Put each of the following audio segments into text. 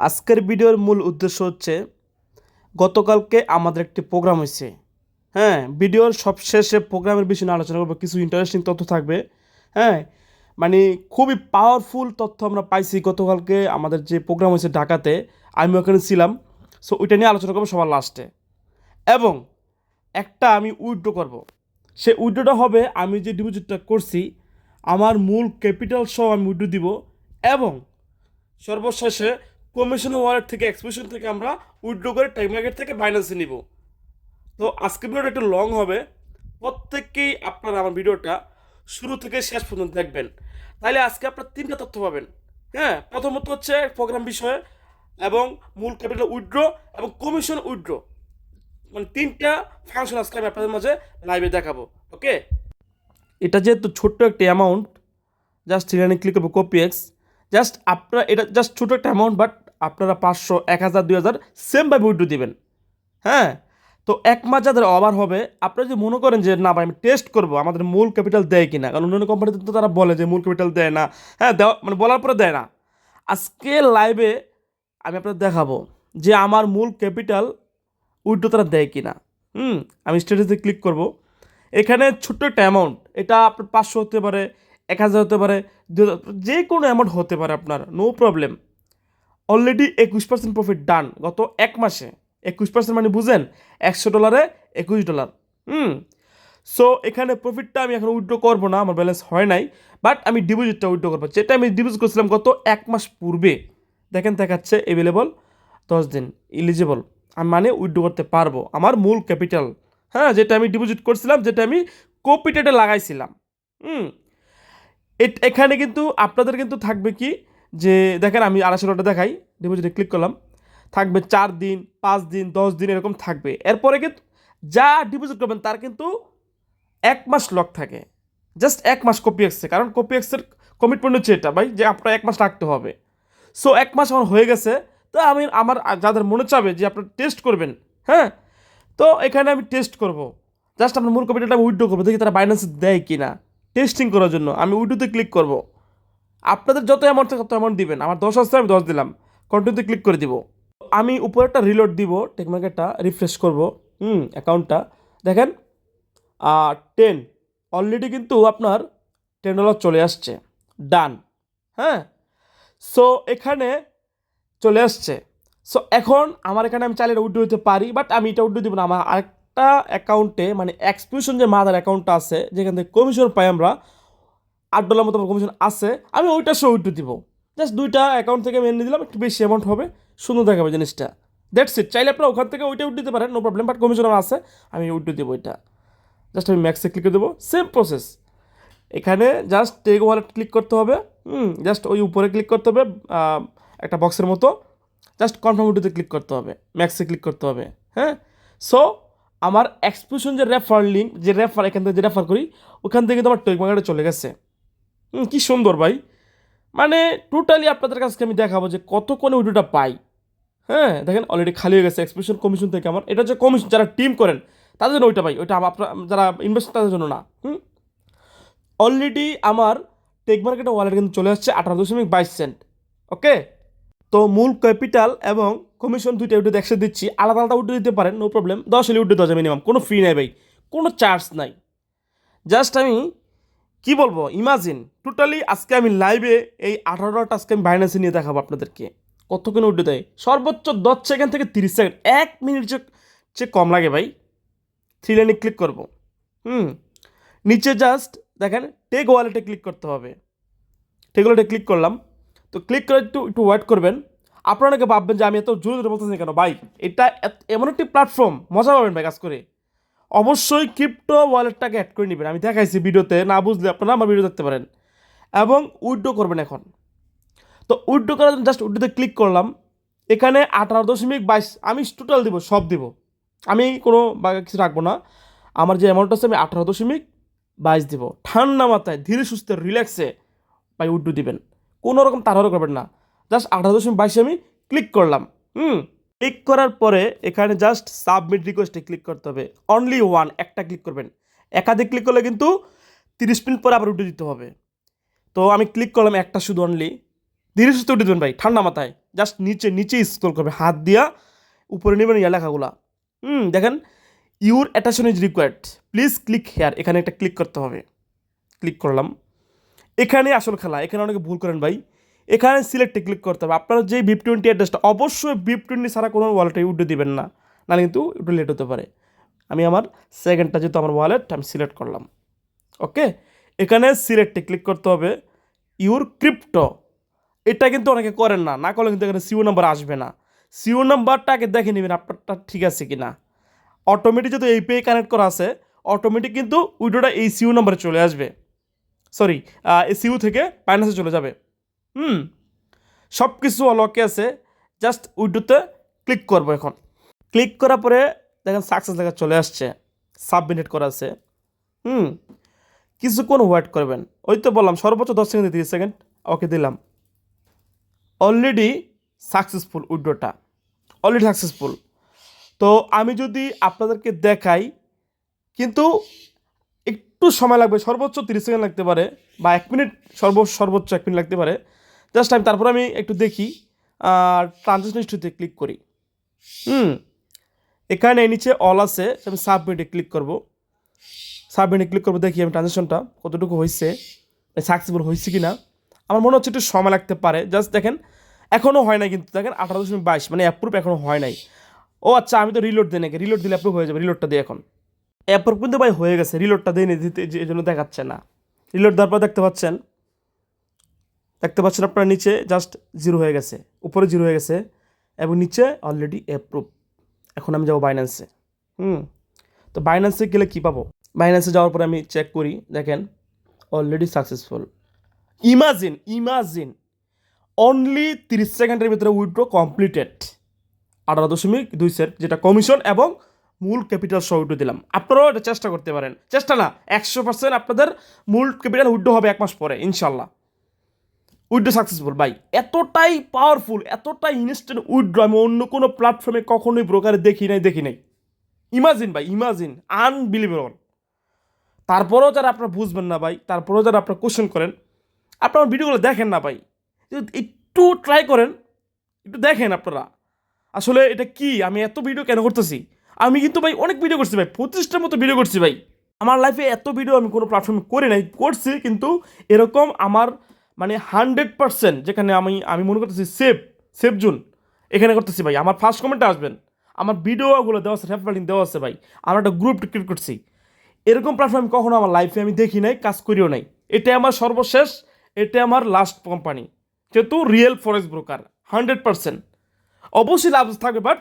আজকের ভিডিওর মূল উদ্দেশ্য হচ্ছে গতকালকে আমাদের একটি প্রোগ্রাম হয়েছে। হ্যাঁ, ভিডিওর সবশেষে প্রোগ্রামের বিষয়ে নিয়ে আলোচনা করবো, কিছু ইন্টারেস্টিং তথ্য থাকবে। হ্যাঁ, মানে খুবই পাওয়ারফুল তথ্য আমরা পাইছি গতকালকে আমাদের যে প্রোগ্রাম হয়েছে ঢাকাতে, আমি ওখানে ছিলাম। সো ওইটা নিয়ে আলোচনা করবো সবার লাস্টে। এবং একটা আমি উইথড্র করব, সে উইথড্রটা হবে আমি যে ডিপোজিটটা করছি আমার মূল ক্যাপিটাল সহ আমি উইথড্র দিব। এবং সর্বশেষে কমিশন ওয়ালেট থেকে এক্সপ্রেশন থেকে আমরা উইথড্র করে টাইম মার্কেট থেকে বাইন্যান্সে নিব। তো আজকের ভিডিওটা একটু লং হবে, প্রত্যেককেই আপনারা আমার ভিডিওটা শুরু থেকে শেষ পর্যন্ত দেখবেন, তাহলে আজকে আপনার তিনটা তথ্য পাবেন। হ্যাঁ, প্রথমত হচ্ছে প্রোগ্রাম বিষয়ে, এবং মূল ক্যাপিটাল উইথড্র এবং কমিশন উইথড্র, মানে তিনটা ফাংশন আজকে আমি আপনাদের মাঝে লাইভে দেখাবো। ওকে, এটা যেহেতু ছোট্ট একটা অ্যামাউন্ট, জাস্ট এখানে ক্লিক করবো কপি এক্স। জাস্ট আপনারা এটা জাস্ট ছোটো একটা অ্যামাউন্ট, বাট আপনারা 500, 1000, 2000 সেমভাবে উইথড্র দিবেন। হ্যাঁ, তো এক মাস যাদের ওভার হবে, আপনারা যদি মনে করেন যে না ভাই আমি টেস্ট করবো আমাদের মূল ক্যাপিটাল দেয় কিনা, কারণ অন্যান্য কোম্পানিতে তো তারা বলে যে মূল ক্যাপিটাল দেয় না। হ্যাঁ, দেওয়া মানে বলার পরে দেয় না। আজকে লাইভে আমি আপনাদের দেখাবো যে আমার মূল ক্যাপিটাল উইথড্র তারা দেয় কিনা। আমি স্ট্যাটাসে ক্লিক করব। এখানে ছোট্ট একটা অ্যামাউন্ট, এটা আপনার 500 হতে পারে, 1000 হতে পারে, 2000, যে কোনো অ্যামাউন্ট হতে পারে আপনার, নো প্রবলেম। অলরেডি 21% প্রফিট ডান গত এক মাসে। 21% মানে বুঝেন, $100 $21। সো এখানে প্রফিটটা আমি এখন উইথড্র করবো না, আমার ব্যালেন্স হয় নাই, বাট আমি ডিপোজিটটা উইথড্র করবো, যেটা আমি ডিপোজিট করছিলাম গত এক মাস পূর্বে। দেখেন দেখাচ্ছে অ্যাভেলেবল 10 দিন, ইলিজিবল। আমি মানে উইথড্র করতে পারবো আমার মূল ক্যাপিটাল। হ্যাঁ, যেটা আমি ডিপোজিট করছিলাম, যেটা আমি কপিটেটে লাগাইছিলাম। হুম এখানে কিন্তু আপনাদের কিন্তু থাকবে কি, যে দেখেন আমি 2,500 দেখাই, ডিপোজিটে ক্লিক করলাম, থাকবে 4 দিন, 5 দিন, 10 দিন, এরকম থাকবে। এরপরে কিন্তু যা ডিপোজিট করবেন তার কিন্তু এক মাস লক থাকে। জাস্ট এক মাস কপি এক্সে, কারণ কপি এক্সের কমিটমেন্ট হচ্ছে এটা ভাই, যে আপনার এক মাস রাখতে হবে। সো এক মাস আমার হয়ে গেছে। তো আমি আমার যাদের মনে চাবে যে আপনার টেস্ট করবেন, হ্যাঁ, তো এখানে আমি টেস্ট করব। জাস্ট আপনার মূল কপিটা আমি উইথড্র করবো, দেখি তারা বাইন্যান্স দেয় কি না। টেস্টিং করার জন্য আমি উইথড্রোতে ক্লিক করব। আপনাদের যত অ্যামাউন্ট থাকে তত অ্যামাউন্ট দিবেন। আমার 10 আসছে, আমি 10 দিলাম, কন্টিনিউতে ক্লিক করে দিব। আমি উপরে একটা রিলোড দিব, টেক মার্কেটটা রিফ্রেশ করব। অ্যাকাউন্টটা দেখেন, 10 অলরেডি কিন্তু আপনার $10 চলে আসছে, ডান। হ্যাঁ, সো এখানে চলে আসছে। সো এখন আমার এখানে আমি চাইলে উইথড্র দিতে পারি, বাট আমি এটা উইথড্র দিব না। আমার আরেকটা অ্যাকাউন্টে, মানে এক্সপ্রেশন যে মাদার অ্যাকাউন্টটা আছে, যেখান থেকে কমিশন পাই আমরা, $8 মতো কমিশন আছে, আমি ওইটা সহ উইথড্র দিব। জাস্ট দুইটা অ্যাকাউন্ট থেকে আমি এনে দিলাম, একটু বেশি অ্যামাউন্ট হবে, সুন্দর দেখাবে জিনিসটা। That's it. চাইলে আপনারা ওখান থেকে ওইটা উইথড্র দিতে পারেন, নো প্রবলেম, বাট কমিশন আমার আছে, আমি উইথড্র দেবো এটা। জাস্ট আমি ম্যাক্সে ক্লিক করে দেবো, সেম প্রসেস। এখানে জাস্ট টেক ওয়ালেট ক্লিক করতে হবে। জাস্ট ওই উপরে ক্লিক করতে হবে, একটা বক্সের মতো, জাস্ট কনফার্ম উইথড্রোতে ক্লিক করতে হবে, ম্যাক্সে ক্লিক করতে হবে। হ্যাঁ, সো আমার এক্সপ্রেশন যে রেফার লিঙ্ক, যে রেফার এখান থেকে যে রেফার করি, ওখান থেকে তো আমার টেক মার্কেটে চলে গেছে। কি সুন্দর ভাই, মানে টোটালি আপনাদের কাছে আমি দেখাবো যে কত কোণে উইড্রোটা পাই। হ্যাঁ, দেখেন অলরেডি খালি হয়ে গেছে এক্সপ্রেশন কমিশন থেকে আমার। এটা হচ্ছে কমিশন, যারা টিম করেন তাদের জন্য ওইটা পাই, ওইটা আপনার যারা ইনভেস্ট তাদের জন্য না। অলরেডি আমার টেক মার্কেটে ওয়ালেট কিন্তু চলে আসছে 18.22 সেন্ট। ওকে, তো মূল ক্যাপিটাল এবং কমিশন দুইটা উঠে একসাথে দিচ্ছি, আলাদা আলাদা উঠে দিতে পারেন, নো প্রবলেম। 10 হলে উঠে 10 মিনিমাম, কোনো ফি নাই ভাই, কোনো চার্জ নাই। জাস্ট আমি কি বলবো, ইমাজিন টোটালি আজকে আমি লাইভে এই 18টা আজকে আমি বাইন্যান্সে নিয়ে দেখাবো আপনাদেরকে কতক্ষণ উঠে দেয়। সর্বোচ্চ 10 সেকেন্ড থেকে 30 সেকেন্ড, 1 মিনিট চেয়ে কম লাগে ভাই। 3 লাইনে ক্লিক করব। নিচে জাস্ট দেখেন টেক ওয়ালেটে ক্লিক করতে হবে। টেক ওয়ালেটে ক্লিক করলাম, তো ক্লিক করে একটু একটু ওয়েট করবেন। আপনারা অনেকে ভাববেন যে আমি এত জোরে জোরে বলতেছি কেন ভাই, এটা এমন একটি প্ল্যাটফর্ম, মজা পাবেন ভাই কাজ করে। অবশ্যই ক্রিপ্টো ওয়ালেটটাকে অ্যাড করে নেবেন, আমি দেখাইছি ভিডিওতে, না বুঝলে আপনারা আমার ভিডিও দেখতে পারেন। এবং উইথড্র করবেন এখন। তো উইথড্র করার জন্য জাস্ট উইথড্রোতে ক্লিক করলাম। এখানে 18.22 আমি টোটাল দিব, সব দিব, আমি কোনো কিছু রাখবো না। আমার যে অ্যামাউন্ট আছে আমি 18.22 দিব। ঠান্ডা মাথায় ধীরে সুস্থে রিল্যাক্সে ভাই উইথড্র দিবেন, কোনো রকম তাড়াহুড়ো করবেন না। জাস্ট 18.22 আমি ক্লিক করলাম। ক্লিক করার পরে এখানে জাস্ট সাবমিট রিকোয়েস্টে ক্লিক করতে হবে। অনলি ওয়ান, একটা ক্লিক করবেন। একাধিক ক্লিক করলে কিন্তু 30 মিনিট পরে আবার উঠে দিতে হবে। তো আমি ক্লিক করলাম একটা শুধু অনলি। ধীরে সুস্থে উঠে দেবেন ভাই, ঠান্ডা মাথায়। জাস্ট নিচে নিচে স্ক্রল করবে, হাত দিয়া উপরে নেবেন লেখাগুলা। দেখেন, your attention is required, please click here, এখানে একটা ক্লিক করতে হবে। ক্লিক করলাম। এখানে আসল খেলা, এখানে অনেকে ভুল করেন ভাই। এখানে সিলেক্টে ক্লিক করতে হবে। আপনার যে VIP20 অ্যাড্রেসটা, অবশ্যই VIP20 ছাড়া কোনো ওয়ালেটে উঠে দিবেন না, নাহলে কিন্তু একটু লেট হতে পারে। আমি আমার সেকেন্ডটা যেহেতু আমার ওয়ালেট, আমি সিলেক্ট করলাম। ওকে, এখানে সিলেক্টে ক্লিক করতে হবে ইউর ক্রিপ্টো। এটা কিন্তু অনেকে করেন না, না করলে কিন্তু এখানে সিও নাম্বার আসবে না। সিও নাম্বারটাকে দেখে নেবেন আপনারটা ঠিক আছে কি না। অটোমেটিক যেহেতু API কানেক্ট করা আছে, অটোমেটিক কিন্তু উইডোটা এই সিও নাম্বারে চলে আসবে। সরি, এই সিও থেকে বাইন্যান্সে চলে যাবে। সব কিছু অলকে আছে, জাস্ট উইডোতে ক্লিক করবো এখন। ক্লিক করার পরে দেখেন সাকসেস লেখা চলে আসছে, সাবমিট করা আছে। কিছুক্ষণ ওয়েট করবেন। ওই তো বললাম সর্বোচ্চ 10 সেকেন্ড 30 সেকেন্ড। ওকে দিলাম। অলরেডি সাকসেসফুল, উইড্রোটা অলরেডি সাকসেসফুল। তো আমি যদি আপনাদেরকে দেখাই, কিন্তু একটু সময় লাগবে, সর্বোচ্চ 30 সেকেন্ড লাগতে পারে, বা 1 মিনিট, সর্বোচ্চ 1 মিনিট লাগতে পারে। জাস্ট তারপর আমি একটু দেখি, ট্রানজ্যাকশন হিস্ট্রিতে ক্লিক করি। এখানে নিচে অল আছে, আমি সাবমিটে ক্লিক করব। সাবমিটে ক্লিক করবো, দেখি আমি ট্রানজ্যাকশনটা কতটুকু হয়েছে, সাকসেসফুল হয়েছে কি না। আমার মনে হচ্ছে একটু সময় লাগতে পারে। জাস্ট দেখেন, এখনও হয় নাই কিন্তু, দেখেন 18.22, মানে অ্যাপ্রুভ এখনও হয় নাই। ও আচ্ছা, আমি তো রিলোড দিই নাকি, রিলোড দিলে অ্যাপ্রুভ হয়ে যাবে। রিলোডটা দিই এখন। অ্যাপ্রুভ কিন্তু ভাই হয়ে গেছে, রিলোডটা দিয়ে দিতে এই জন্য দেখাচ্ছে না। রিলোড দেওয়ার পর দেখতে পাচ্ছেন আপনার নিচে জাস্ট 0 হয়ে গেছে, উপরে 0 হয়ে গেছে, এবং নিচে অলরেডি অ্যাপ্রুভ। এখন আমি যাবো বাইন্যান্সে। তো বাইন্যান্সে গেলে কী পাবো? বাইন্যান্সে যাওয়ার পরে আমি চেক করি, দেখেন অলরেডি সাকসেসফুল। ইমাজিন অনলি 30 সেকেন্ডের ভিতরে উইথড্র কমপ্লিটেড। 18.2 সেন্ট, যেটা কমিশন এবং মূল ক্যাপিটাল সহ উইথড্র দিলাম। আপনারাও এটা চেষ্টা করতে পারেন, চেষ্টা না 100% আপনাদের মূল ক্যাপিটাল উইথড্র হবে 1 মাস পরে ইনশাল্লাহ। উইথড্র সাকসেসফুল ভাই, এতটাই পাওয়ারফুল, এতটাই ইনস্ট্যান্ট উইথড্র আমি অন্য কোনো প্ল্যাটফর্মে কখনোই ব্রোকারে দেখি নাই। ইমাজিন ভাই, আনবিলিভেবল। তারপরেও যারা আপনারা বুঝবেন না ভাই, তারপরেও যারা আপনারা কোশ্চেন করেন, আপনার ভিডিওগুলো দেখেন না ভাই, একটু ট্রাই করেন, একটু দেখেন আপনারা আসলে এটা কি। আমি এত ভিডিও কেন করতেছি? আমি কিন্তু ভাই অনেক ভিডিও করছি ভাই, 25টার মতো ভিডিও করছি ভাই। আমার লাইফে এত ভিডিও আমি কোনো প্ল্যাটফর্মে করি নাই, করছি কিন্তু এরকম আমার মানে 100%, যেখানে আমি মনে করতেছি সেফ জোন, এখানে করতেছি ভাই। আমার ফার্স্ট কমেন্টে আসবেন, আমার ভিডিওগুলো দেওয়া আছে, রেফারেল লিংক দেওয়া আছে ভাই। আমরা একটা গ্রুপ ক্রিয়েট করছি। এরকম প্ল্যাটফর্ম কখনো আমার লাইফে আমি দেখি নাই, কাজ করিও নাই। এটা আমার সর্বশেষ, এটা আমার লাস্ট কোম্পানি, যেহেতু রিয়েল ফরেক্স ব্রোকার 100%। অবশ্যই লাভ থাকবে, বাট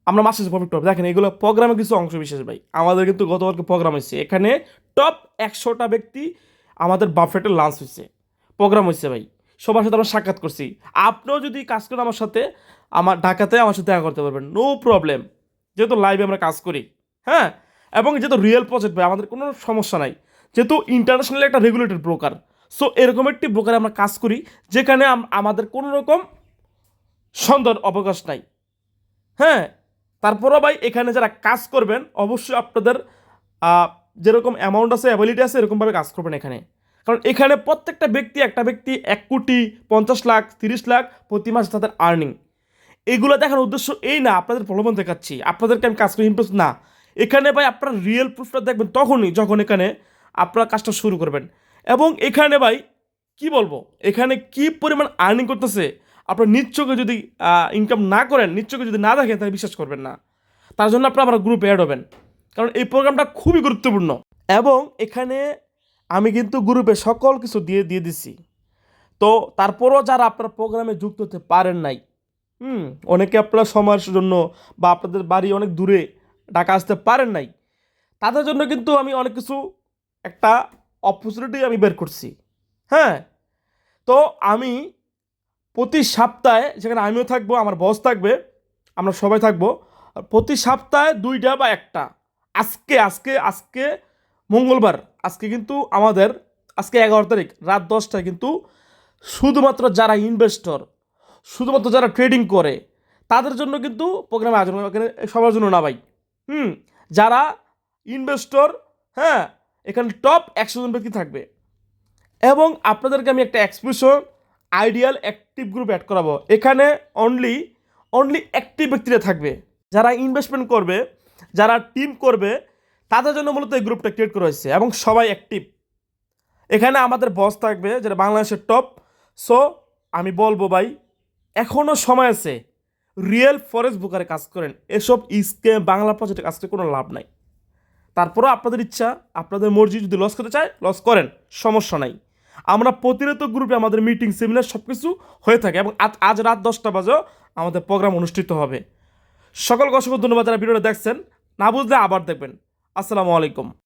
আমরা মাসে প্রফিট পাবো। দেখেন এগুলো প্রোগ্রামে কিছু অংশ বিশেষ ভাই। আমাদের কিন্তু গতকালকে প্রোগ্রাম হয়েছে, এখানে টপ 100টা ব্যক্তি আমাদের বাফেটে লাঞ্চ হয়েছে, প্রোগ্রাম হয়েছে ভাই। সবার সাথে আমরা সাক্ষাৎ করছি। আপনিও যদি কাজ করেন আমার সাথে, আমার ঢাকাতে আমার সাথে দেখা করতে পারবেন, নো প্রবলেম, যেহেতু লাইভে আমরা কাজ করি। হ্যাঁ, এবং যেহেতু রিয়েল প্রজেক্ট ভাই, আমাদের কোনো সমস্যা নাই, যেহেতু ইন্টারন্যাশনাল একটা রেগুলেটেড ব্রোকার। সো এরকম একটি ব্রোকারে আমরা কাজ করি, যেখানে আমাদের কোনো রকম সন্দেহের অবকাশ নাই। হ্যাঁ, তারপরও ভাই এখানে যারা কাজ করবেন, অবশ্যই আপনাদের যেরকম অ্যামাউন্ট আছে, অ্যাবিলিটি আছে, এরকমভাবে কাজ করবেন এখানে। কারণ এখানে প্রত্যেকটা ব্যক্তি, একটা ব্যক্তি 1 কোটি 50 লাখ 30 লাখ প্রতি মাসে তাদের আর্নিং। এগুলো দেখার উদ্দেশ্য এই না আপনাদের প্রলোভন দেখাচ্ছি, আপনাদেরকে আমি কাজ করে ইমপ্রেস না। এখানে ভাই আপনারা রিয়েল প্রুফটা দেখবেন তখনই, যখন এখানে আপনারা কাজটা শুরু করবেন। এবং এখানে ভাই কি বলবো, এখানে কি পরিমাণ আর্নিং করতেছে, আপনার নিশ্চয়ই যদি ইনকাম না করেন, নিশ্চয়ই যদি না দেখেন, তাহলে বিশ্বাস করবেন না। তার জন্য আপনারা আমার গ্রুপে অ্যাড হবেন, কারণ এই প্রোগ্রামটা খুবই গুরুত্বপূর্ণ। এবং এখানে আমি কিন্তু গ্রুপে সকল কিছু দিয়ে দিছি। তো তারপরও যারা আপনার প্রোগ্রামে যুক্ত হতে পারেন নাই, অনেকে আপনার সময়ের জন্য বা আপনাদের বাড়ি অনেক দূরে, ঢাকা আসতে পারেন নাই, তাদের জন্য কিন্তু আমি অনেক কিছু একটা অপরচুনিটি আমি বের করছি। হ্যাঁ, তো আমি প্রতি সপ্তাহে, যেখানে আমিও থাকবো, আমার বস থাকবে, আমরা সবাই থাকবো, প্রতি সপ্তাহে 2টা বা 1টা। আজকে মঙ্গলবার, আজকে কিন্তু আমাদের, আজকে 11 তারিখ রাত 10টায় কিন্তু শুধুমাত্র যারা ইনভেস্টর, শুধুমাত্র যারা ট্রেডিং করে, তাদের জন্য কিন্তু প্রোগ্রামে আয়োজন, এখানে সবার জন্য না ভাই। যারা ইনভেস্টর, হ্যাঁ, এখানে টপ 100 জন ব্যক্তি থাকবে। এবং আপনাদেরকে আমি একটা expression ideal active group add করাবো। এখানে অনলি অ্যাক্টিভ ব্যক্তিরা থাকবে, যারা ইনভেস্টমেন্ট করবে, যারা টিম করবে, তাদের জন্য মূলত এই গ্রুপটা ক্রিয়েট করা হয়েছে এবং সবাই অ্যাক্টিভ। এখানে আমাদের বস থাকবে যেটা বাংলাদেশের টপ। সো আমি বলবো ভাই, এখনও সময় আছে, রিয়েল ফরেস্ট বুকারে কাজ করেন। এসব স্কেম বাংলা প্রজেক্টে কাজ করে কোনো লাভ নাই। তারপরও আপনাদের ইচ্ছা, আপনাদের মর্জি, যদি লস করতে চায় লস করেন, সমস্যা নাই। আমরা প্রতিনিয়ত গ্রুপে আমাদের মিটিং, সেমিনার সব কিছু হয়ে থাকে এবং আজ রাত 10টা বাজেও আমাদের প্রোগ্রাম অনুষ্ঠিত হবে। সকলকে অসংখ্য ধন্যবাদ যারা ভিডিওটা দেখছেন, না বুঝলে আবার দেখবেন। আসসালামু আলাইকুম।